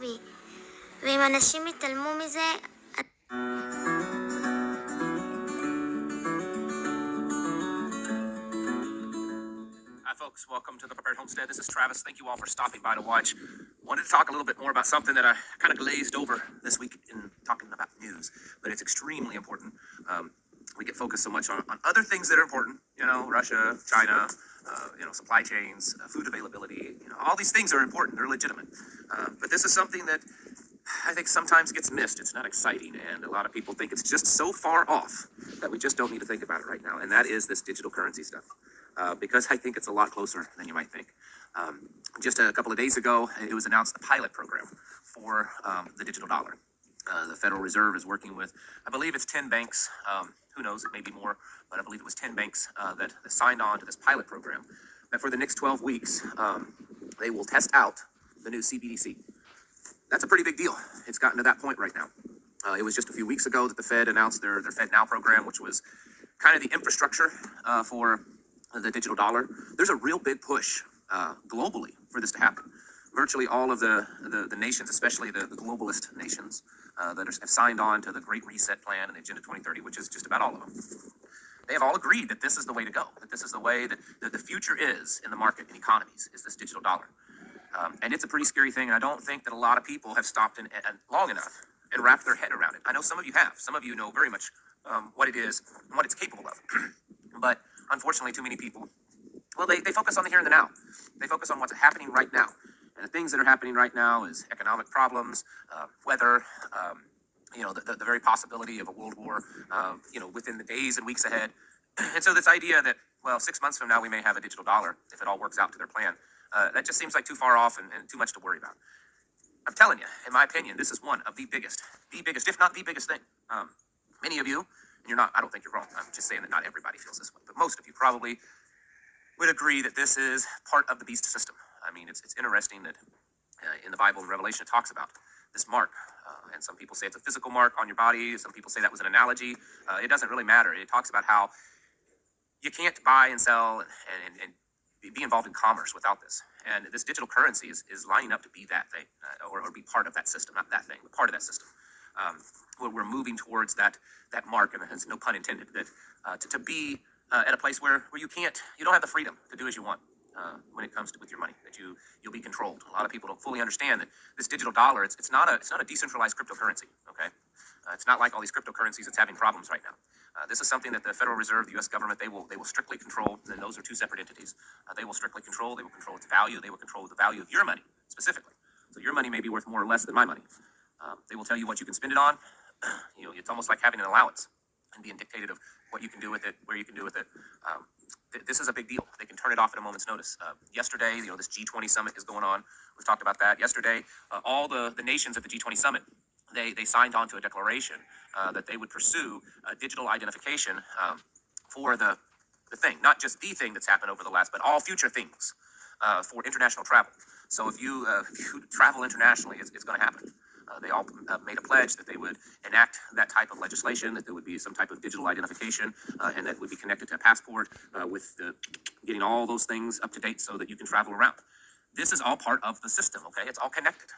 صحابي ועם אנשים התעלמו מזה. Hi, folks. Welcome to the Prepared Homestead. This is Travis. Thank you all for stopping by to watch. Wanted to talk a little bit more about something that I kind of glazed over this week in talking about news, but it's extremely important. We get focused so much on other things that are important, Russia, China, supply chains, food availability, all these things are important. They're legitimate. But this is something that I think sometimes gets missed. It's not exciting, and a lot of people think it's just so far off that we just don't need to think about it right now, and that is this digital currency stuff. Because I think it's a lot closer than you might think. Just a couple of days ago, it was announced the pilot program for the digital dollar. The Federal Reserve is working with, I believe it's 10 banks. Who knows, it may be more, but I believe it was 10 banks that signed on to this pilot program. That for the next 12 weeks, they will test out the new CBDC. That's a pretty big deal. It's gotten to that point right now. It was just a few weeks ago that the Fed announced their Fed Now program, which was kind of the infrastructure for the digital dollar. There's a real big push globally for this to happen. Virtually all of the nations, especially the globalist nations that have signed on to the Great Reset Plan and the Agenda 2030, which is just about all of them, they have all agreed that this is the way to go, that this is the way that the future is in the market and economies, is this digital dollar. And it's a pretty scary thing, and I don't think that a lot of people have stopped and long enough and wrapped their head around it. I know some of you have. Some of you know very much what it is and what it's capable of. But unfortunately, too many people, well, they focus on the here and the now. They focus on what's happening right now. And the things that are happening right now is economic problems, weather, the very possibility of a world war, within the days and weeks ahead. And so this idea that, well, 6 months from now, we may have a digital dollar, if it all works out to their plan, that just seems like too far off and too much to worry about. I'm telling you, in my opinion, this is one of the biggest, if not the biggest thing. Many of you, and you're not, I don't think you're wrong. I'm just saying that not everybody feels this way, but most of you probably would agree that this is part of the beast system. I mean, it's interesting that in the Bible and Revelation it talks about this mark, and some people say it's a physical mark on your body. Some people say that was an analogy. It doesn't really matter. It talks about how you can't buy and sell and be involved in commerce without this. And this digital currency is lining up to be that thing, or be part of that system, not that thing, but part of that system. We're moving towards that mark, and hence no pun intended, that to be at a place where you don't have the freedom to do as you want when it comes to with your money, that you'll be controlled. A lot of people don't fully understand that this digital dollar, it's not a decentralized cryptocurrency. Okay, it's not like all these cryptocurrencies that's having problems right now. This is something that the Federal Reserve, the U.S. government, they will strictly control, and those are two separate entities. They will strictly control. They will control its value. They will control the value of your money specifically. So your money may be worth more or less than my money. They will tell you what you can spend it on. It's almost like having an allowance and being dictated of what you can do with it, where you can do with it. This is a big deal. They can turn it off at a moment's notice. Yesterday, this G20 summit is going on. We've talked about that. Yesterday, all the nations at the G20 summit, they signed on to a declaration that they would pursue digital identification for the thing, not just the thing that's happened over the last, but all future things for international travel. So if you travel internationally, it's going to happen. They all made a pledge that they would enact that type of legislation, that there would be some type of digital identification, and that would be connected to a passport with getting all those things up to date so that you can travel around. This is all part of the system, okay? It's all connected.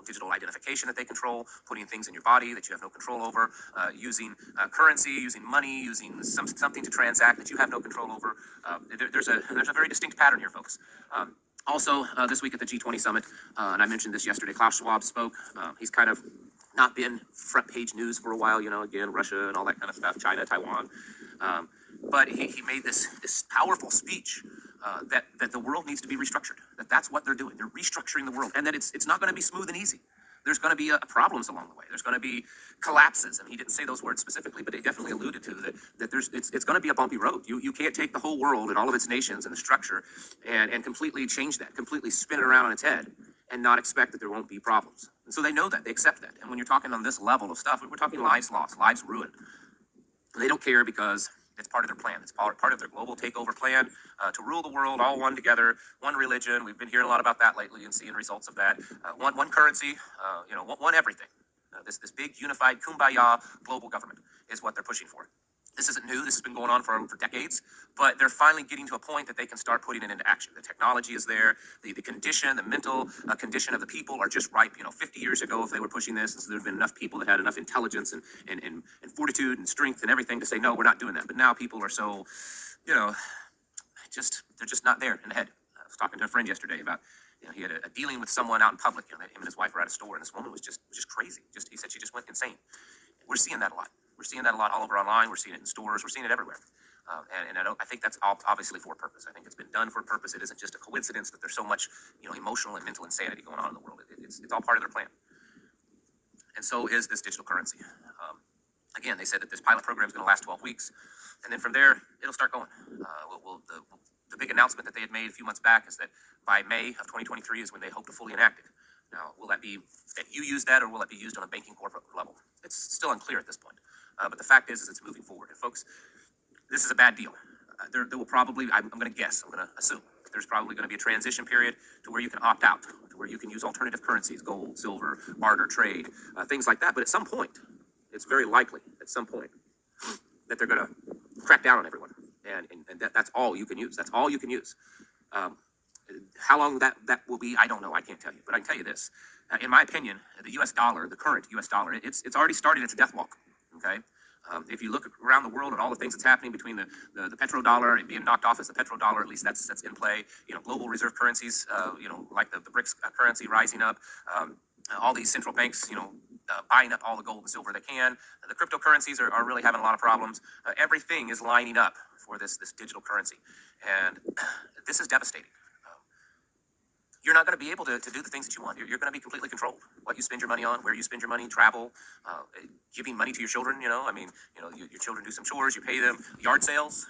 Digital identification that they control, putting things in your body that you have no control over, using currency, using money, using something to transact that you have no control over. There's a very distinct pattern here, folks. Also, this week at the G20 summit, and I mentioned this yesterday, Klaus Schwab spoke. He's kind of not been front page news for a while, again, Russia and all that kind of stuff, China, Taiwan. But he made this powerful speech that the world needs to be restructured, that's what they're doing. They're restructuring the world, and that it's not going to be smooth and easy. There's going to be problems along the way. There's going to be collapses, and he didn't say those words specifically, but he definitely alluded to that it's going to be a bumpy road. You can't take the whole world and all of its nations and the structure and completely change that, completely spin it around on its head and not expect that there won't be problems. And so they know that, they accept that. And when you're talking on this level of stuff, we're talking lives lost, lives ruined. They don't care because it's part of their plan. It's part of their global takeover plan to rule the world, all one together, one religion. We've been hearing a lot about that lately and seeing results of that. One currency, one everything. This big unified kumbaya global government is what they're pushing for. This isn't new. This has been going on for decades, but they're finally getting to a point that they can start putting it into action. The technology is there. The condition, the mental condition of the people are just ripe. 50 years ago, if they were pushing this, so there'd been enough people that had enough intelligence and fortitude and strength and everything to say, no, we're not doing that. But now people are so, you know, they're just not there in the head. I was talking to a friend yesterday about, he had a dealing with someone out in public. Him and his wife were at a store, and this woman was just crazy. He said she just went insane. We're seeing that a lot. We're seeing that a lot all over online. We're seeing it in stores. We're seeing it everywhere. And I think that's obviously for a purpose. I think it's been done for a purpose. It isn't just a coincidence that there's so much, emotional and mental insanity going on in the world. It's all part of their plan. And so is this digital currency. Again, they said that this pilot program is going to last 12 weeks. And then from there, it'll start going. The big announcement that they had made a few months back is that by May of 2023 is when they hope to fully enact it. Now, will that be that you use that, or will it be used on a banking corporate level? It's still unclear at this point. But the fact is it's moving forward. And folks, this is a bad deal. There will probably, I'm going to guess, I'm going to assume, there's probably going to be a transition period to where you can opt out, to where you can use alternative currencies, gold, silver, barter, trade, things like that. But at some point, it's very likely at some point that they're going to crack down on everyone. And that's all you can use. That's all you can use. How long that will be, I don't know. I can't tell you. But I can tell you this. In my opinion, the U.S. dollar, the current U.S. dollar, it's already started its death walk. Okay? If you look around the world at all the things that's happening between the petrodollar and being knocked off as the petrodollar, at least that's in play. Global reserve currencies, like the BRICS currency rising up. All these central banks, buying up all the gold and silver they can. The cryptocurrencies are really having a lot of problems. Everything is lining up for this digital currency. And this is devastating. You're not going to be able to do the things that you want. You're going to be completely controlled. What you spend your money on, where you spend your money, travel, giving money to your children. Your children do some chores, you pay them. Yard sales,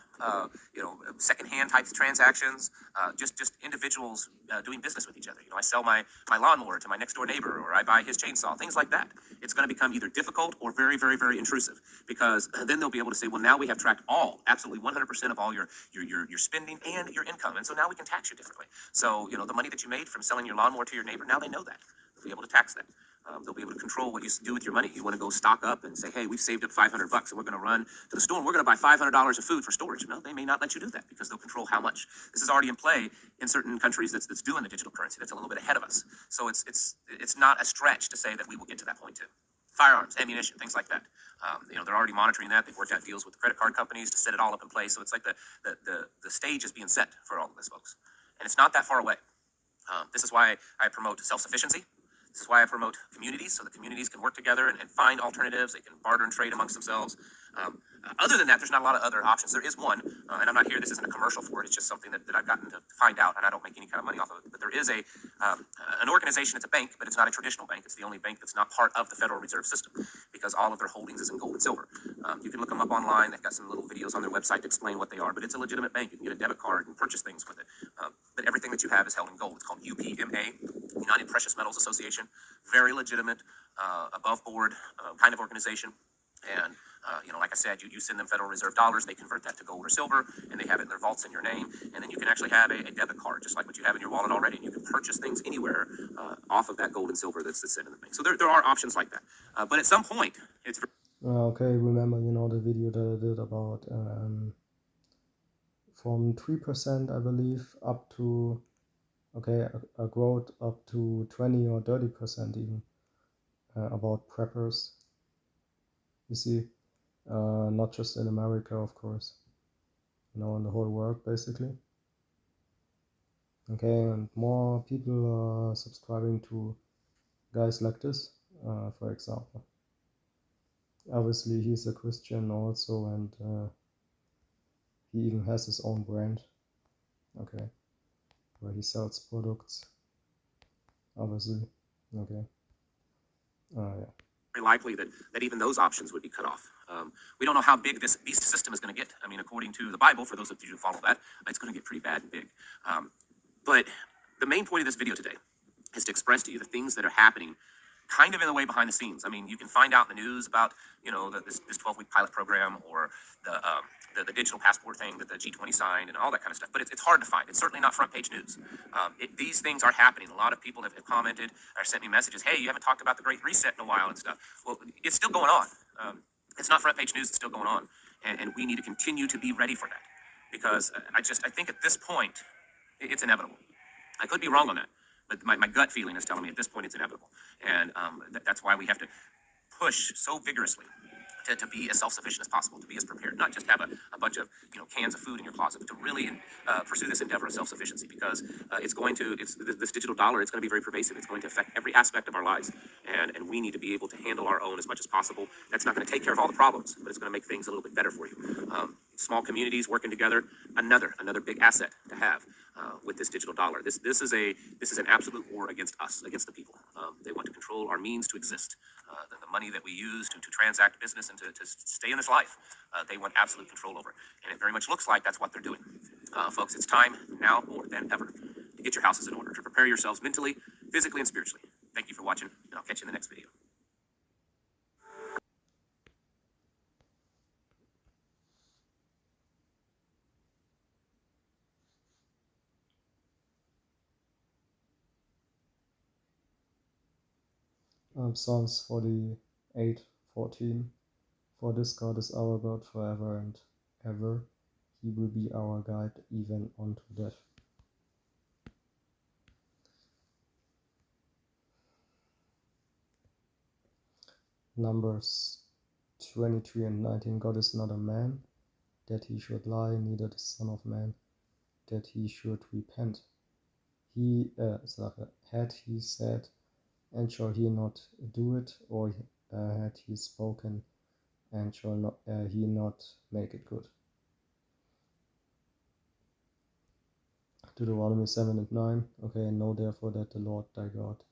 secondhand types of transactions, just individuals doing business with each other. I sell my lawnmower to my next door neighbor, or I buy his chainsaw, things like that. It's going to become either difficult or very, very, very intrusive, because then they'll be able to say, well, now we have tracked absolutely 100% of all your spending and your income, and so now we can tax you differently. So the money that you made from selling your lawnmower to your neighbor, now they know that. They'll be able to tax that. They'll be able to control what you do with your money. You want to go stock up and say, hey, we've saved up $500 and we're going to run to the store and we're going to buy $500 of food for storage. No, they may not let you do that because they'll control how much. This is already in play in certain countries that's doing the digital currency. That's a little bit ahead of us. So it's not a stretch to say that we will get to that point too. Firearms, ammunition, things like that. They're already monitoring that. They've worked out deals with the credit card companies to set it all up in place. So it's like the stage is being set for all of this, folks. And it's not that far away. This is why I promote self-sufficiency. This is why I promote communities, so the communities can work together and find alternatives. They can barter and trade amongst themselves. Other than that, there's not a lot of other options. There is one, and I'm not here, this isn't a commercial for it. It's just something that I've gotten to find out, and I don't make any kind of money off of it. But there is an organization, it's a bank, but it's not a traditional bank. It's the only bank that's not part of the Federal Reserve System, because all of their holdings is in gold and silver. You can look them up online. They've got some little videos on their website to explain what they are, but it's a legitimate bank. You can get a debit card and purchase things with it. But everything that you have is held in gold. It's called UPMA, United Precious Metals Association. Very legitimate, above board kind of organization. And like I said, you send them Federal Reserve dollars, they convert that to gold or silver, and they have it in their vaults in your name. And then you can actually have a debit card, just like what you have in your wallet already, and you can purchase things anywhere off of that gold and silver that's sent in the bank. So there are options like that. But at some point, it's... Okay, remember, the video that I did about from 3%, I believe, up to, a growth up to 20 or 30% even, about preppers. You see, not just in America, of course, in the whole world, basically. Okay, and more people are subscribing to guys like this, for example. Obviously, he's a Christian also, and he even has his own brand, okay, where he sells products, obviously, okay. Yeah. Very likely that even those options would be cut off. We don't know how big this beast system is going to get. I mean, according to the Bible, for those of you who follow that, it's going to get pretty bad and big. But the main point of this video today is to express to you the things that are happening kind of in the way behind the scenes. I mean, you can find out in the news about, this 12-week pilot program, or the digital passport thing that the G20 signed and all that kind of stuff. But it's hard to find. It's certainly not front page news. These things are happening. A lot of people have commented or sent me messages, hey, you haven't talked about the Great Reset in a while and stuff. Well, it's still going on. It's not front page news. It's still going on. And we need to continue to be ready for that because I think at this point it's inevitable. I could be wrong on that, but my gut feeling is telling me at this point it's inevitable, and that's why we have to push so vigorously to be as self-sufficient as possible, to be as prepared, not just have a bunch of cans of food in your closet, but to really pursue this endeavor of self-sufficiency because this digital dollar. It's going to be very pervasive. It's going to affect every aspect of our lives, and we need to be able to handle our own as much as possible. That's not going to take care of all the problems, but it's going to make things a little bit better for you. Small communities working together, another big asset to have with this digital dollar. This is an absolute war against us, against the people. They want to control our means to exist, the money that we use to transact business and to stay in this life. They want absolute control over, and it very much looks like that's what they're doing. Folks, it's time now more than ever to get your houses in order, to prepare yourselves mentally, physically, and spiritually. Thank you for watching, and I'll catch you in the next video. Psalms 48:14. For this God is our God forever and ever. He will be our guide even unto death. Numbers 23:19. God is not a man, that he should lie, neither the Son of Man, that he should repent. Had he said, and shall he not do it, or had he spoken, and shall not, he not make it good? Deuteronomy 7:9. Okay, know therefore that the Lord thy God,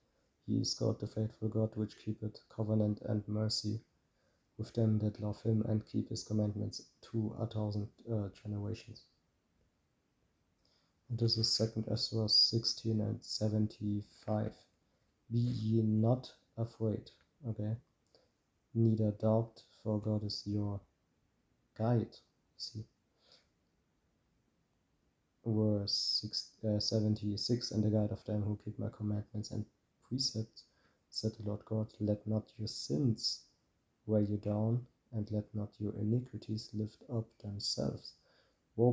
he is God, the faithful God, which keepeth covenant and mercy with them that love him and keep his commandments to 1,000 generations. And this is 2 Ezra 16:75. Be ye not afraid, okay? Neither doubt, for God is your guide. See. Verse 76, and the guide of them who keep my commandments and precepts, said the Lord God, let not your sins weigh you down, and let not your iniquities lift up themselves. Woe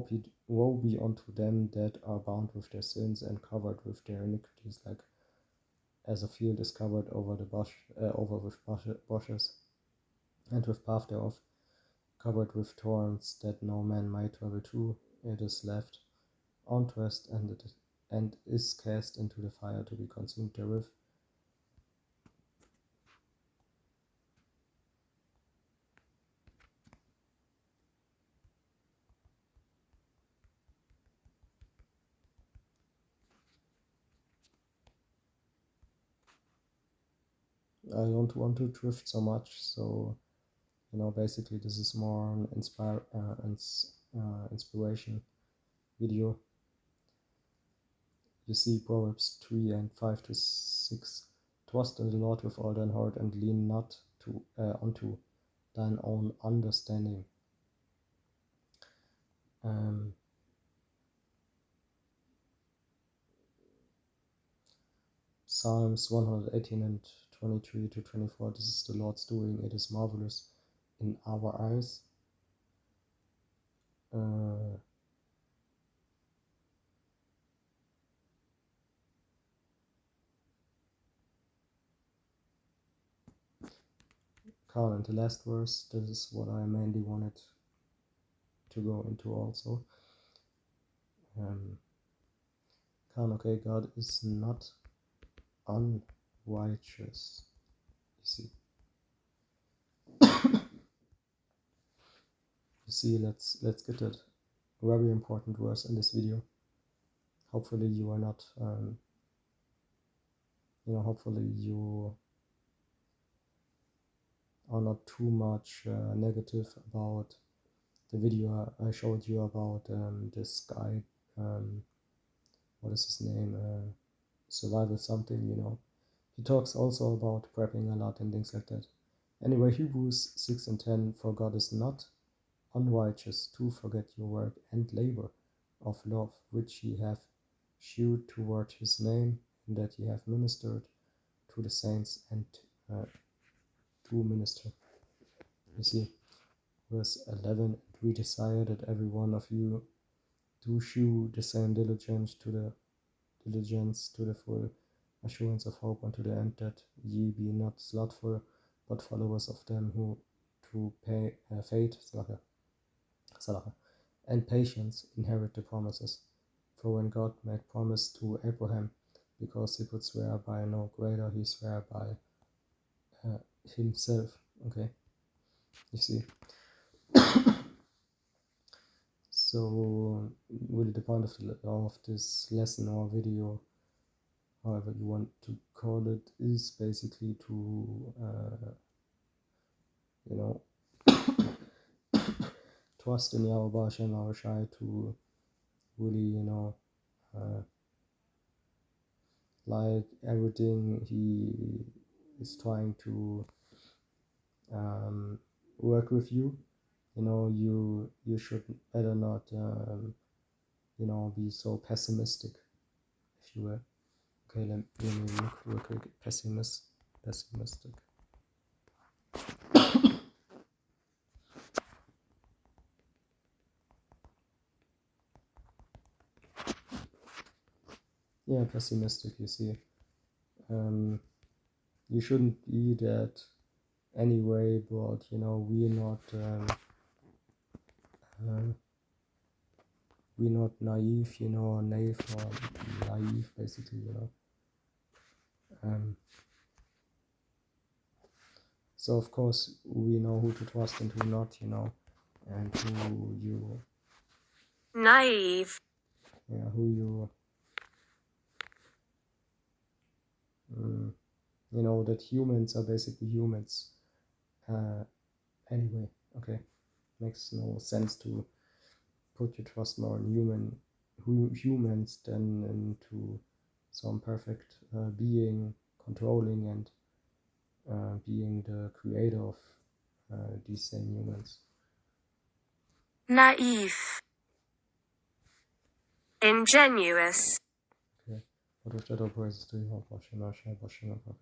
be unto them that are bound with their sins and covered with their iniquities, like as a field is covered over with bushes, and with path thereof covered with thorns, that no man might travel through. It is left unthrust, and is cast into the fire to be consumed therewith. I don't want to drift so much, so basically this is more an inspiration video. You see Proverbs 3:5-6. Trust in the Lord with all thine heart, and lean not unto thine own understanding. Psalms 118:23-24. This is the Lord's doing; it is marvelous in our eyes. And the last verse, this is what I mainly wanted to go into also. Okay, God is not unrighteous. You see. Let's get that very important verse in this video. Hopefully you are not hopefully you are not too much negative about the video I showed you about this guy, what is his name, survival something, he talks also about prepping a lot and things like that. Anyway, Hebrews 6:10, for God is not unrighteous to forget your work and labor of love, which ye have shewed toward his name, and that ye have ministered to the saints and to minister. You see, verse 11 and we desire that every one of you do shew the same diligence to the full assurance of hope unto the end, that ye be not slothful, but followers of them who through faith and patience inherit the promises. For when God made promise to Abraham, because he could swear by no greater, he sware by himself. Okay, you see. So really the point of this lesson or video, however you want to call it, is basically to trust in Yahweh Hashem Shai, to really like everything he is trying to work with you. You should better not be so pessimistic, if you will. Okay, let me look real quick. Pessimistic. Yeah, pessimistic, you see. You shouldn't be that anyway, but we're not naive, or naive or naive, basically, so of course we know who to trust and who not, and who you naive, who you that humans are basically humans anyway. Okay, makes no sense to put your trust more in humans than into some perfect being controlling and being the creator of these same humans. naive, ingenuous. Okay, but with that all praises to you, Hashem, Hashem, Hashem, Hashem.